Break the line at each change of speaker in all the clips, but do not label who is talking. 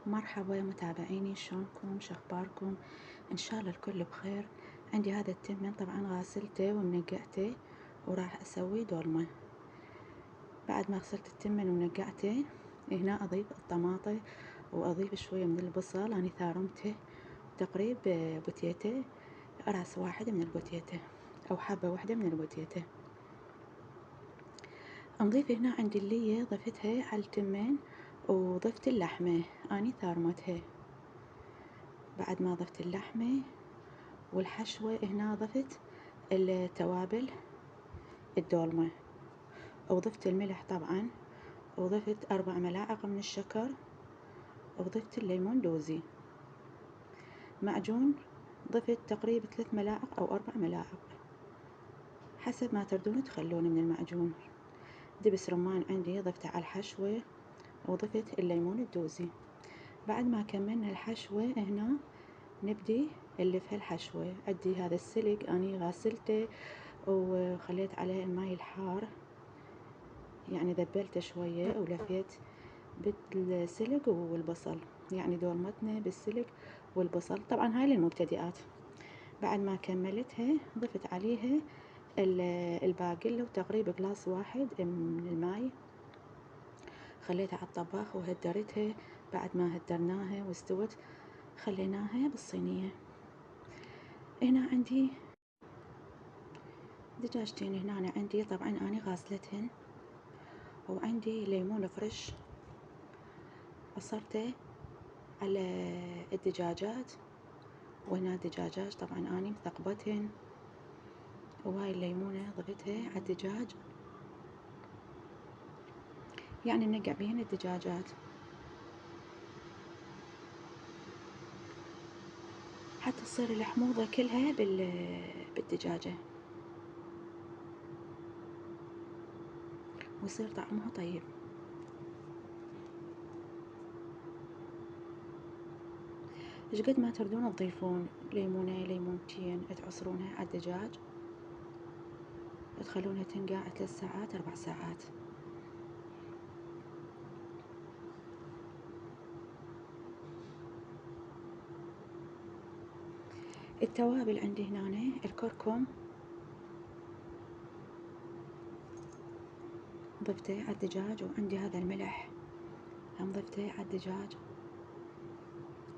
مرحبا متابعيني، شلونكم؟ شخباركم؟ ان شاء الله الكل بخير. عندي هذا التمن طبعا غاسلته ومنقعته وراح اسوي دولمة. بعد ما غسلت التمن ونقعته هنا اضيف الطماطة واضيف شوية من البصل. اني ثارمته تقريب بوتيته، راس واحد من البوتيته او حبة واحدة من البوتيته. نضيف هنا عندي اللية ضفتها على التمن وضفت اللحمة اني ثارمتها. بعد ما ضفت اللحمة والحشوة هنا ضفت التوابل الدولمة وضفت الملح طبعا، وضفت 4 ملاعق من الشكر، وضفت الليمون دوزي. معجون ضفت تقريبا 3 ملاعق أو 4 ملاعق حسب ما تردون تخلون من المعجون. دبس رمان عندي ضفته على الحشوة وضفت الليمون الدوزي. بعد ما كملنا الحشوة هنا نبدي نلف هالحشوة. عندي هذا السلق اني غاسلته وخليت عليه الماء الحار، يعني ذبلته شوية ولفيت بالسلق والبصل، يعني دولمتنا بالسلق والبصل. طبعا هاي للمبتدئات. بعد ما كملتها ضفت عليها الباقلة وتقريبا جلاس واحد من الماء، خليتها على الطباخ وهدرتها. بعد ما هدرناها واستوت خليناها بالصينية. هنا عندي دجاجتين، هنا عندي طبعا اني غاسلتهن، وعندي ليمون فريش عصرته على الدجاجات، وهنا الدجاجات طبعا اني مثقبتهن، وهاي الليمونة ضفتها على الدجاج، يعني ننقع بيهن الدجاجات حتى تصير الحموضة كلها بالدجاجة ويصير طعمها طيب. ايش قد ما تردون تضيفون ليمونة ليمونتين تعصرونها على الدجاج، تخلونها تنقع 3 ساعات 4 ساعات. التوابل عندي هنا الكركم ضفته على الدجاج، وعندي هذا الملح هم ضفته على الدجاج،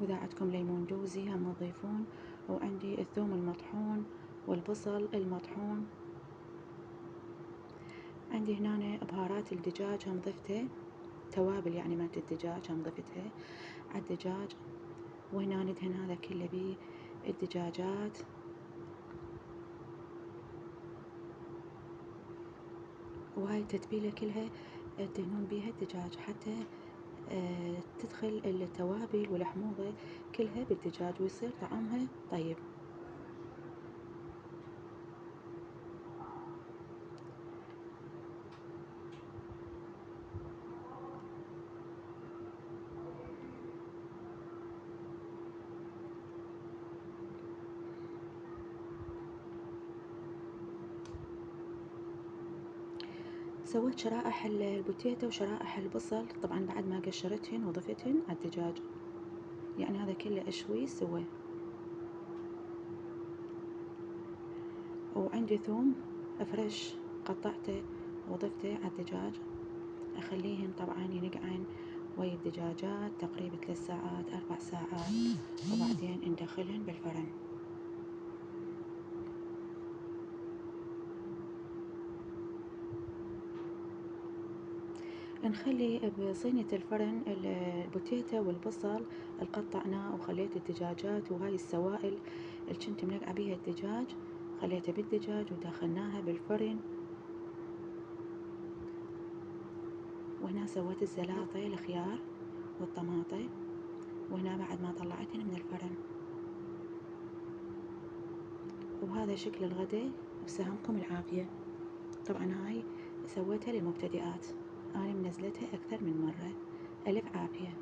وإذا عندكم ليمون دوزي هم تضيفون، وعندي الثوم المطحون والبصل المطحون. عندي هنا بهارات الدجاج هم ضفته، توابل يعني مالت الدجاج هم ضفتها على الدجاج. وهنا ندهن هذا كله بيه الدجاجات، وهاي التتبيلة كلها تدهنون بيها الدجاج حتى تدخل التوابل والحموضة كلها بالدجاج ويصير طعمها طيب. سويت شرائح البوتيتا وشرائح البصل طبعا بعد ما قشرتهن وضفتهن على الدجاج، يعني هذا كله اشوي سوى. وعندي ثوم فريش قطعته وضفته على الدجاج، اخليهن طبعا ينقعن ويا الدجاجات تقريبا 3 ساعات 4 ساعات، وبعدين ندخلهن بالفرن. نخلي بصينية الفرن البوتيتا والبصل اللي قطعناه، وخليت الدجاجات وهاي السوائل اللي كنت منقعة بيها الدجاج خليتها بالدجاج ودخلناها بالفرن. وهنا سويت الزلاطة الخيار والطماطة، وهنا بعد ما طلعتهن من الفرن. وهذا شكل الغداء وسهمكم العافية. طبعا هاي سويتها للمبتدئات، أنا منزلتها أكثر من مرة. ألف عافية.